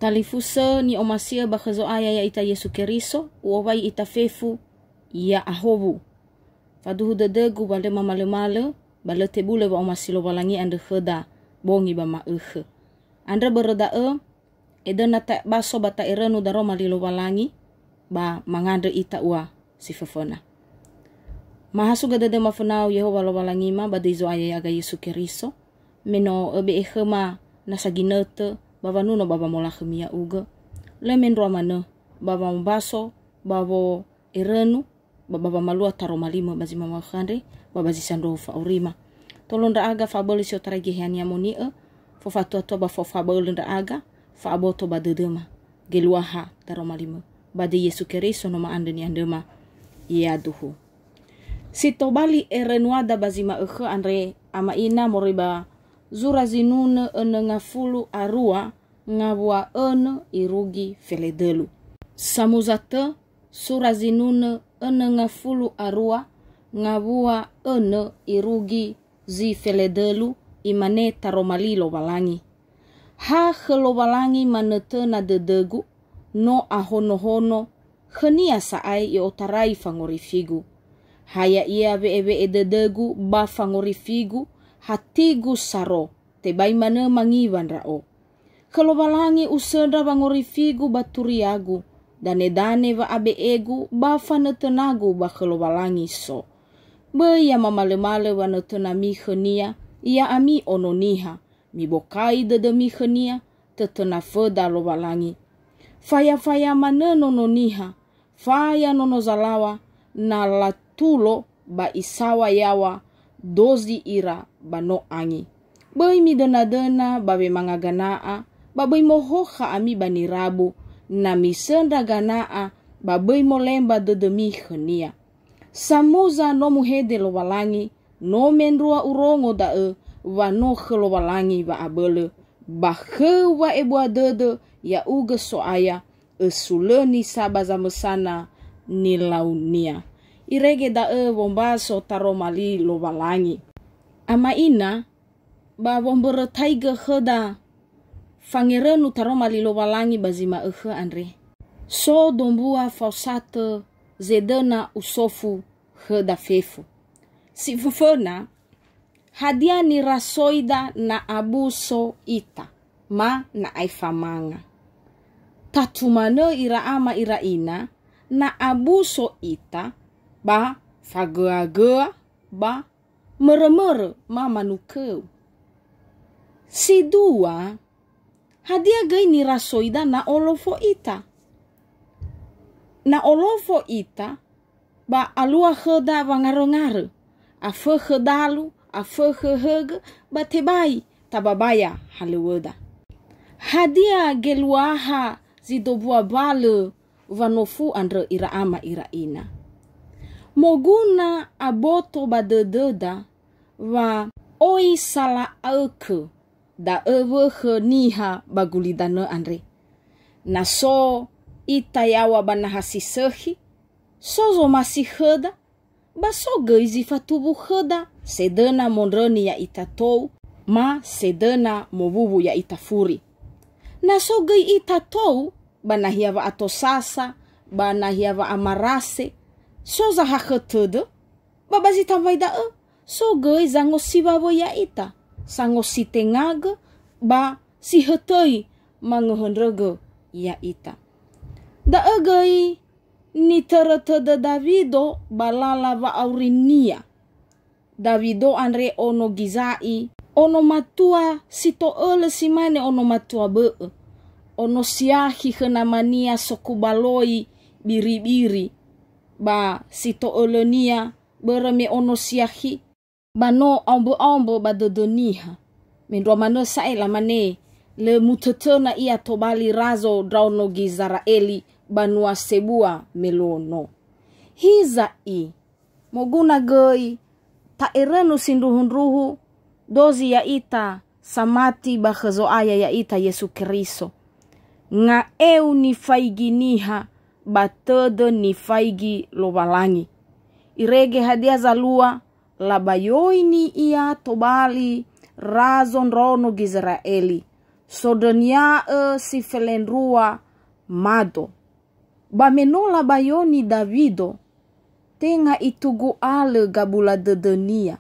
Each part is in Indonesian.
Talifusa ni omasia bakazo aya ya ita Yesu Keriso, uowai ita fefu ya ahobu. Faduhu dedegu bale mamale-male, bale tebule ba omasilo balangi ande kheda bongi ba maukhe. Andre bereda edena ta baso bata erenu daro malilo balangi, ba mangandre ita ua si fefona. Mahasuga dede mafunau Yehova lo balangi ma badizo aya yaga Yesu Keriso, meno ebe ehema nasaginete, baba nuno baba mola khemia uga, lemen romane, baba mbaso, baba erenu, baba malua taro malima bazima makhande, baba zisando fa urima. Tolonda aga fa boli sio taragi hania monie, fo fa to ba fo fa boli nda aga, fa aboto ba dedema, geluaha taro malima. Badi Yesu Keriso no ma ande ni andema ia duhu. Sito bali erenuada bazima andre ama ina moriba zura zinune ngafulu arua ngabua irugi feledelu. Samuzate sura zinune ngafulu arua ngabua irugi zi feledelu imane taromalilo balangi. Ha khelo balangi manete na dedegu no ahono-hono khenia saai i otarai fangorifigu. Haya ia ebe ededegu ba fangorifigu hatigu saro te bai mana mangiwan rao. Kalau balangi useda bangorifigu baturiagu dane va abe egu ba fanetenagu ba kalau balangi so. Be ya mamale-male wanetenami khenia ia ami ononiha mi bokai dedemi khenia tetena feda lo balangi. Faya mana nononiha faya nonozalawa na latulo ba isawa yawa dozi ira bano angi. Bai mi dena babe mangaganaa, babai mohoha ami bani rabu, na misenda ganaa, babai molemba dedemi khenia. Samuza no muhede lo balangi, no menrua urongo wa no khelo balangi wa abele, ba wa ebua dede ya uge soaya, suleni sabaza mesana ni launia. Irege bombaso taromali lo balangi. Ama ina, ba bombere taiga kheda fangerenu taromali lo balangi bazima andre. So dombua fausate zedena usofu kheda fefu. Si fufona, hadia ni rasoida na abuso ita, ma na aifamanga. Tatumane ira ama ira ina, na abuso ita, ba fagea ba mere ma manukeu. Si dua, hadia gai ni rasoida na olofo ita. Na olofo ita, ba alua kheda wangaro-ngaro. Afe khedalu, afe khehege, ba tebai tababaya haleweda. Hadia geluaha zidobua bale vanofu andre ira ama ira ina. Moguna aboto badededa wa oi sala auke da ewe niha bagulidane andre. Na so itayawa banahasisehi, sozo masih kheda, baso geizi fatubu kheda, sedena monreni ya itatou, ma sedena mobubu ya itafuri. Na so gei itatou, banahiava atosasa, banahiava amarase, soza haketede, babazi tamvaida so gei zango sibabo ya ita, sango sitengaga, ba si hetei mangehenrege ya ita. Da gei ni teretede Davido balala va aurinia. Davido andre ono gizai, ono matua sito ele simane ono matua bee. Ono siahi kenamania sokubaloi biri-biri. Ba sito ele nia bereme ono siahi. Bano ombo-ombo badodoniha. Mendro mane saela mane le mutetena ia tobali razo drauno gizaraeli banua sebua melono. Hiza moguna gei ta erenu sinduhunruhu dozi ya ita samati bakhezo aya ya ita Yesu Keriso. Nga ni faigi niha batede ni faigi lobalangi. Irege hadia zalua labayoi ni ia tobali razon rono gizraeli. Sodenia si felenrua mado. Ba menola bayoni Davido. Tenga itugu ale gabula dedenia.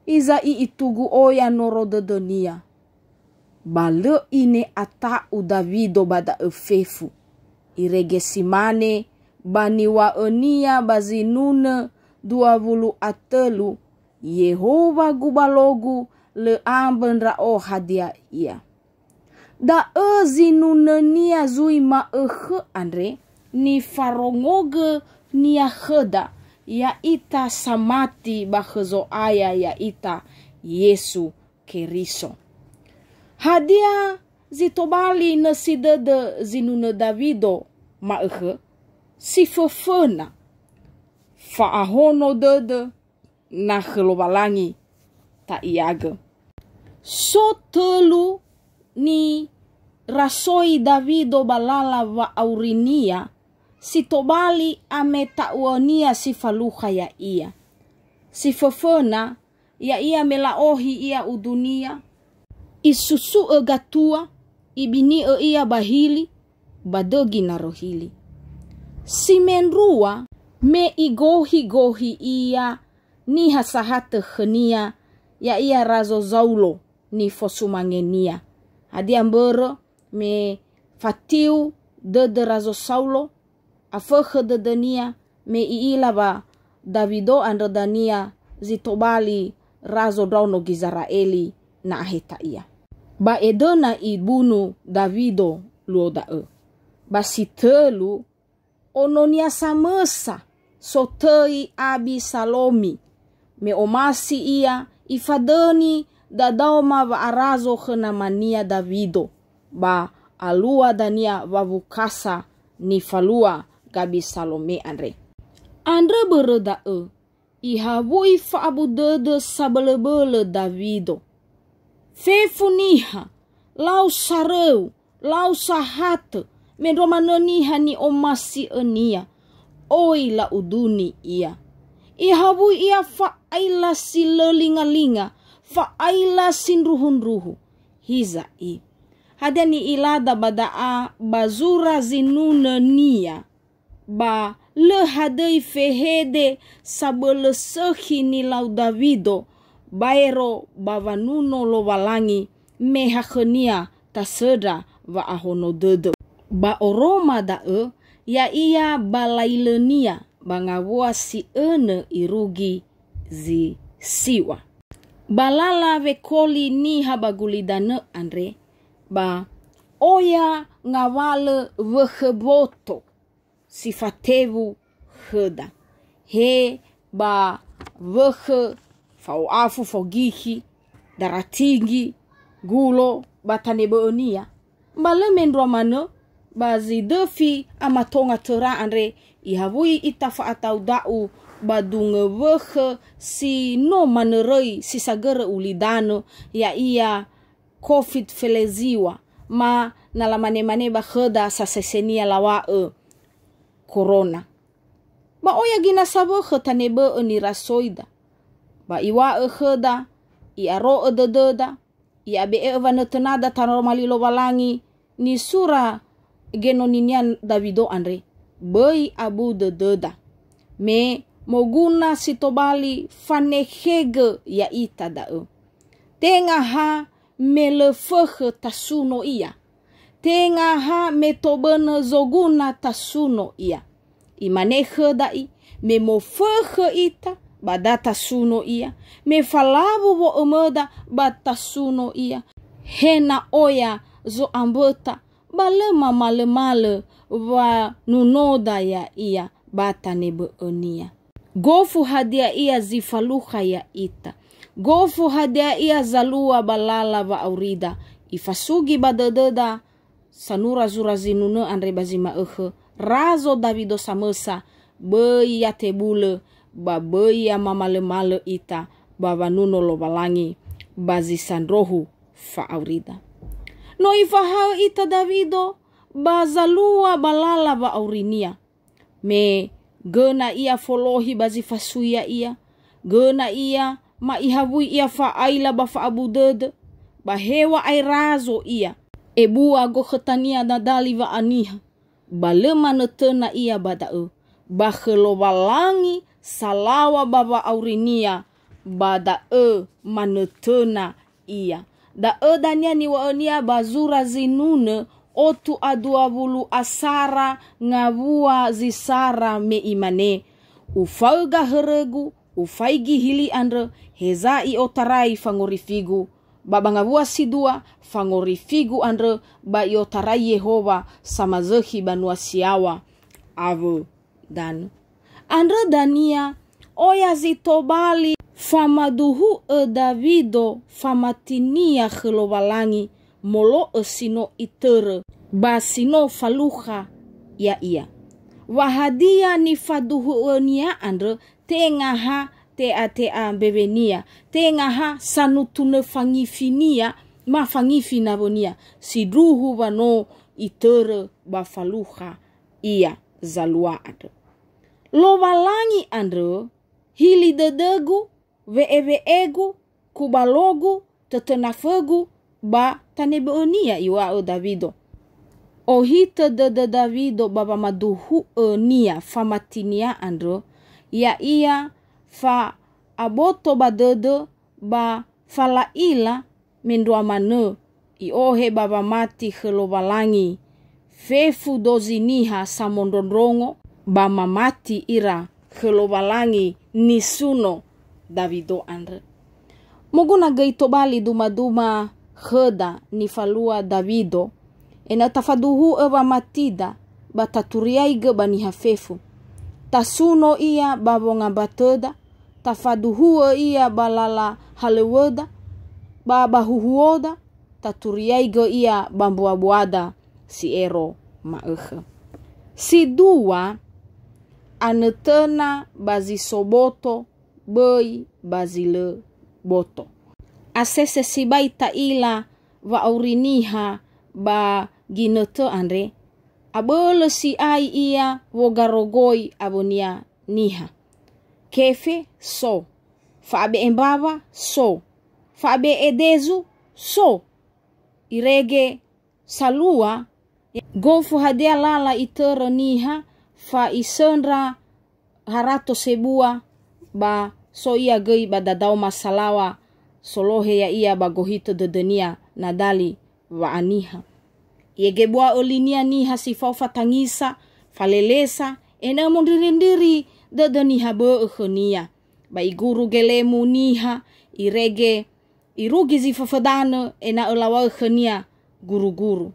Iza I itugu oya noro dedenia. Bale ine atau Davido bada efefu. Iregesimane baniwa enia bazinune 20 Yehova gubalogu le ambenra o hadia ia. Da zinune nia zui ma andre ni farongoge nia heda ya ita samati bahezo aya ya ita Yesu Keriso. Hadia zitobali nesidede zinune Davido ma si fefena faahono dede na gelobalangi ta iaga. So telu ni rasoi Davido balala wa aurinia si tobali ame tauania si faluha ya ia. Si fefena ya ia melaohi ia udunia. Isusu gatua ibini ia bahili badogi narohili. Si menrua me igohi ia ni hasahate khenia ya ia razo zaulo ni fosumangenia. Hadi ambero me fatiu de razo saulo afekhe dedenia me iila ba Davido andredania zitobali razo dauno Gizraeli na aheta ia. Ba edona ibunu Davido luodae. Ba sitelu ononia samesa sotei abi Salomi. Me omasi ia ifadeni dadaoma wa arazo khenamania Davido. Ba alua dania wavukasa ni falua gabi Salome andre. Andre beredae. Ihavui faabudede sabelebele Davido. Fefuniha, lau sareu, lau sahate, menromanoniha ni omasi enia, oi la uduni ia. Ihabu ia faaila si lelinga-linga, faaila sin ruhun-ruhu, hiza i. Hadani ilada badaa bazura zinune nia, ba lehadei fehede sabele sehi ni lau Davido, baero bavanuno lo walangi mehakenia taseda wa ahono dede. Ba oroma dae ya ia balailenia bangawua si ene irugi zi siwa. Balala vekoli ni habagulidane andre ba oya ngawale veheboto sifatevu heda. He ba vehe fau afu fogihi daratingi gulo batanebe onia mbale mendro mano bazi defi amatonga tera andre ihavui itafa atau dau badunge wehe si no manerei si sagere ulidano ya ia COVID feleziwa ma nalamane-mane baheda sasesenia lawa corona ba oya gina sabehe tanebe oni rasoida. Ba iwa heda, iaro dededa, iabe vanetenada tanormali lo walangi, ni sura genoninian Davido andre, bei abu dededa. Me moguna sitobali fanehege ya ita dae. Tenga ha melefehe tasuno ia. Tenga ha metobene zoguna tasuno ia. Imanehe dai, memofehe ita, badata suno ia. Me falabu wo omeda batasuno ia. Hena oya zo ambota. Balema male wa nunoda ya ia. Bata nebe onia. Gofu hadia ia zifaluha ya ita. Gofu hadia ia zalua balala wa aurida. Ifasugi badededa. Sanura zura zinune andre bazima Razo Davido samesa. Bei ya tebule. Babai ya mamale-male ita bawanuno lo balangi bazisandrohu fa aurida. No ifahau ita Davido bazalua balala ba aurinia. Me gena ia folohi bazifasuya ia. Gena ia ma ihavui ia fa aila ba fa abudede. Bahewa ai razo ia. Ebua go khetania nadali wa aniha. Balema netena ia bada'e. Bakhelowalangi salawa baba aurinia bada'e manetena ia. Da'e dania ni waania bazura zinune otu aduavulu asara ngavua zisara me imane. Ufauga heregu, ufaigi hili andre, hezai otarai fangorifigu. Baba ngavua sidua, fangorifigu andre, ba iotarai Yehova sama zehi banua siawa. Ave dan. Andre dania, oya zitobali, famaduhu Davido, famatinia helowalangi, molo sino itere, ba sino faluha ya ia. Wahadia ni faduhu nia andre, tengaha tea bebenia, tengaha sanutune fangifinia, ma fangifina bonia, siduhu wano itere ba faluha ia zalua andre. Lowalangi andre, hili dedegu, veegu, kubalogu, tetenafegu, ba tanebeonia iwa Davido. Ohita de Davido baba maduhu nia famatinia andro, ya ia fa aboto badede ba falaila mendua mane, iohe baba mati helowalangi, fefu doziniha samondondrongo, ba mamati ira helowalangi nisuno Davido andre. Moguna gaito bali duma heda ni falua Davido, ena tafaduhu eba matida bataturiai ge bani hafefu. Tasuno ia babonga bateda, tafaduhu ia balala haleweda, babahuhuoda, taturiai ge ia bambuabuada si ero maehe. Si dua anetena bazi soboto bei bazile boto. Asese si baita ila va auriniha ba ginete andre. Abele si ai ia wogarogoi abonia niha. Kefe so. Faabe embava so. Faabe edezu so. Irege salua gofu hadia lala itere niha fa isendra harato sebua ba so ia gei badadau masalawa solohe ya ia bagohito dedenia nadali wa aniha. Yegebua olinia niha sifau fatangisa, falelesa, ena mondirindiri dedeniha beehenia. Ba iguru gelemu niha, irege, irugi zifafadane, ena olawa ehenia guru-guru.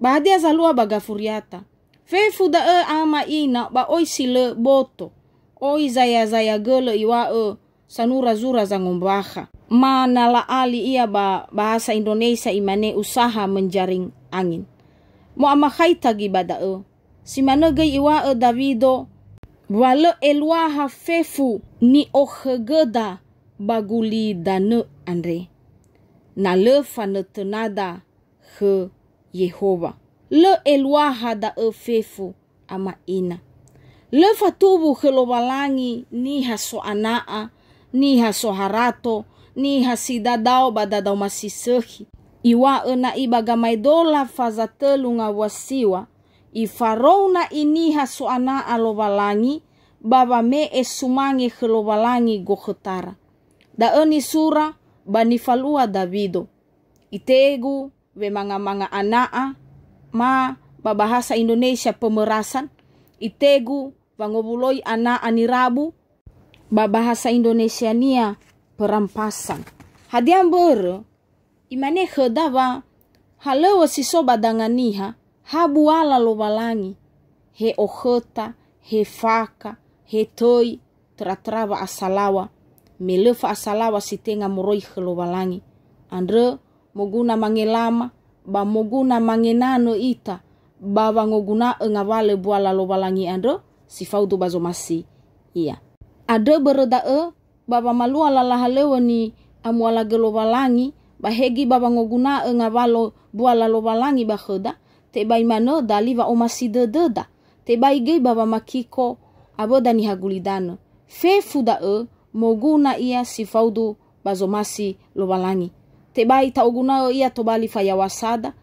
Ba hadia zalua bagafuriata. Fefu da ama ina ba oi sile boto. Oi zaya gele iwa sanura zura zangombaha. Mana la ali ia bahasa Indonesia imane usaha menjaring angin. Mo amakai tagi bada'e. Si manegay iwa Davido. Wale elwaha fefu ni ohegeda baguli dane andre. Na le fanetenada he Yehova. Le elwaha da'e fefu ama ina. Le fatubu helowalangi ni haso anaa, ni haso harato, ni hasidadao badadao masisehi. Iwa na ibagamai dola fazatelu nga wasiwa. Ifarona ini haso anaa lowalangi, baba me esumangi helowalangi gohetara. Daeni sura banifalua Davido. Itegu we manga anaa, ma babahasa Indonesia pemerasan. Itegu wangobuloi anaa nirabu, babahasa Indonesia nia perampasan. Hadiam bere, imane hedawa halewa siso badanganiha, habuala lowalangi, he oheta, he faka, he toi, tratrava asalawa, melefa asalawa sitenga moroi helowalangi. Andre, moguna mangelama, ba moguna mangenano ita, baba ngoguna ngawale buala lowalangi andro, sifaudu bazomasi, iya. Ade bereda baba malua lalahalewa ni amuala gelowalangi, bahegi baba ngoguna ngawalo buala lowalangi baheda, te bai mano dali wa omasi dededa, te bai gei baba makiko aboda ni hagulidano. Fefu moguna ia sifaudu bazomasi lowalangi. Te bai tauguna ia tobali fayawasada,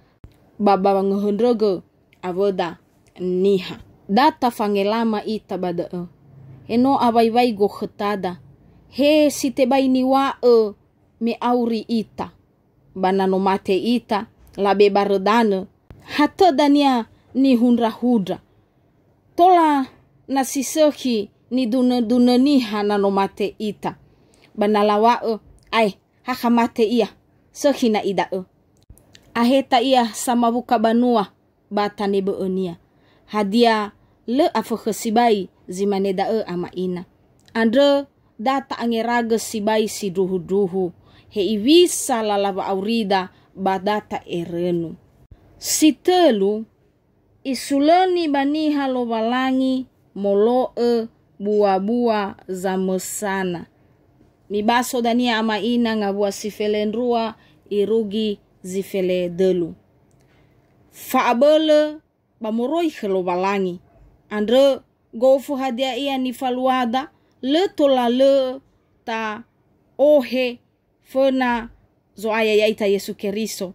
baba ngehendrege avoda niha. Data fangelama ita bada eno abai go khetada he sitebai niwa me auri ita banano mate ita labe baredane hata dania ni hudra tola nasisehi ni duna niha nano mate ita banalawa ai haka mate iya sehi na ida aheta iya sama buka banua batane beenia hadia le afo sibai zimane ama ina andre data angeraga sibai si duhu he iwisa lalava aurida badata erenu si telu isuleni baniha lo balangi moloe bua za mesana mibaso dania ama ina ngabua sifelenrua irugi zifele delu faabele bamoroi khelo balangi andre gofu hadia ia ni faluada le tola le ta ohe fena zo aya ita Yesu Keriso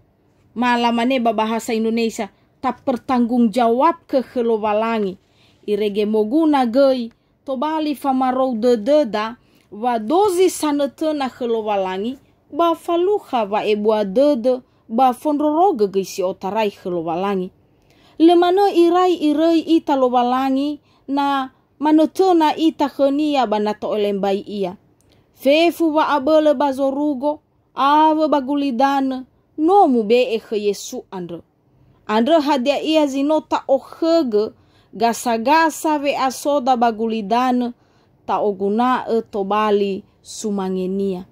malamane bahasa Indonesia tak pertanggung jawab ke khelo balangi irege moguna gei tobali famarou deda wa dozi sanetena khelo balangi ba faluha wa ebua dede ba fondroroge gei si otarai khelo balangi lemano irai ita lo balangi na manotona ita khenia banato olembai ia fefu wa abele bazorugo ave bagulidane no mube khe Yesu andre hadia ia zinota ohege gasa ve asoda bagulidane ta oguna tobali sumangenia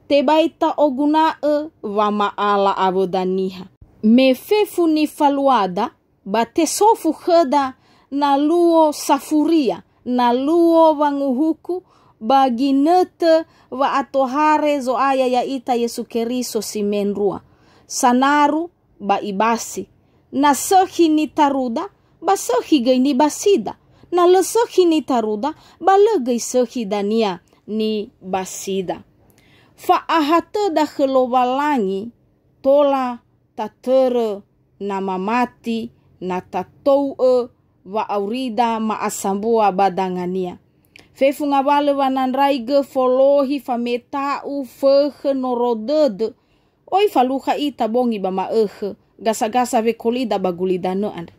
tebaita oguna wa maala abodaniha me fefu ni faluada bate sofu kheda na luo safuria na luo wanguhuku baginete wa atohare zo aya ya ita Yesu Keriso simenrua sanaru ba ibasi na sehi ni taruda ba sehi gei ni basida na le sehi ni taruda ba le gei sehi dania ni basida fa ahate da khlobalangi tola tatere na mamati na tatou wa aurida maasambua badangania fefu ngabale wananraige folohi fameta u fege norodede oi faluha ita bongi bama gasa ve kolida bagulida no and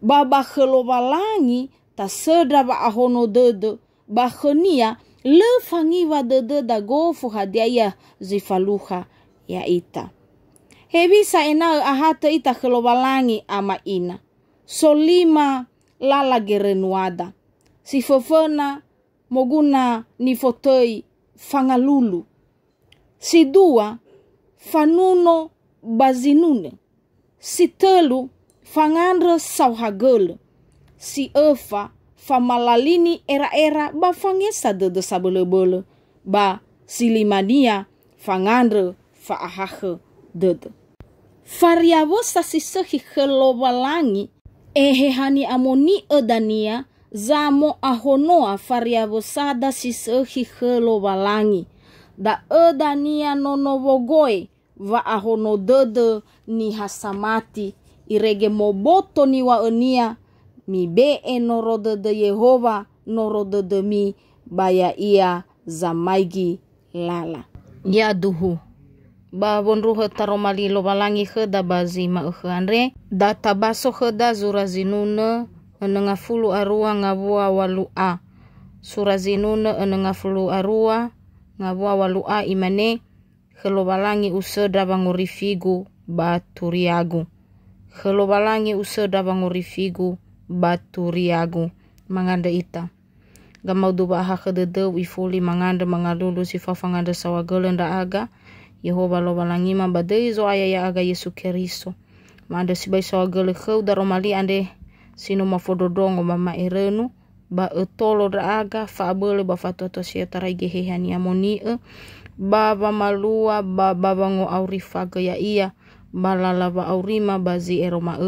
baba khlobalangi ta sedra ba ahono dede ba khenia le fangi wa dede da gofu hadiaya zifaluha ya ita hebisa ena ahata ita khlobalangi ama ina solima lala gerenuada si fofona moguna ni fotoi fangalulu si dua fanuno bazinune si telu fangandre sauhagele si efa famalalini era ba fangesa de sabele ba silimania fangandre fa ahahe dede variabosa si sehi khlobalangi ehehani amoni edania zamo ahonoa variabosada si sehi khlobalangi da edania nonovogoe va ahono dede ni hasamati irege moboto ni wa enia mi be enoro de Yehova noro de mi baya ia zamaigi lala ya duhu ba bonruhe taromali lobalangi kheda bazima ukhanre data baso kheda zurazinune enenga fulu arua ngabua walua surazinune enenga fulu arua ngabua walua imane khlobalangi useda bangorifigu baturiagu khlobalangi useda bangorifigu baturiagu manganda ita gamaudu ba ha khedede wifuli manganda mangalulu sifafanganda sawagelenda aga Yehova lobalangi ma badai zo aya ya aga Yesu Keriso manda sibai sawagele khau daromali ande sino mafododongo mama erenu ba etolo da aga fa abele ba fatoto sietara gehehani amoni baba malua baba bango aurifaga ya iya balala ba aurima bazi eroma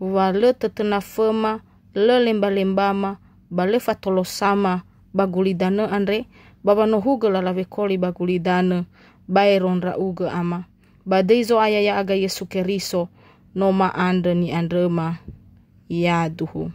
wale tetena fema le lemba-lembama bale fatolo sama bagulidane andre baba no hugela la vekoli bagulidane baeron rauge ama badeizo aya ya aga Yesu Keriso noma ande ni andrema ya duhu.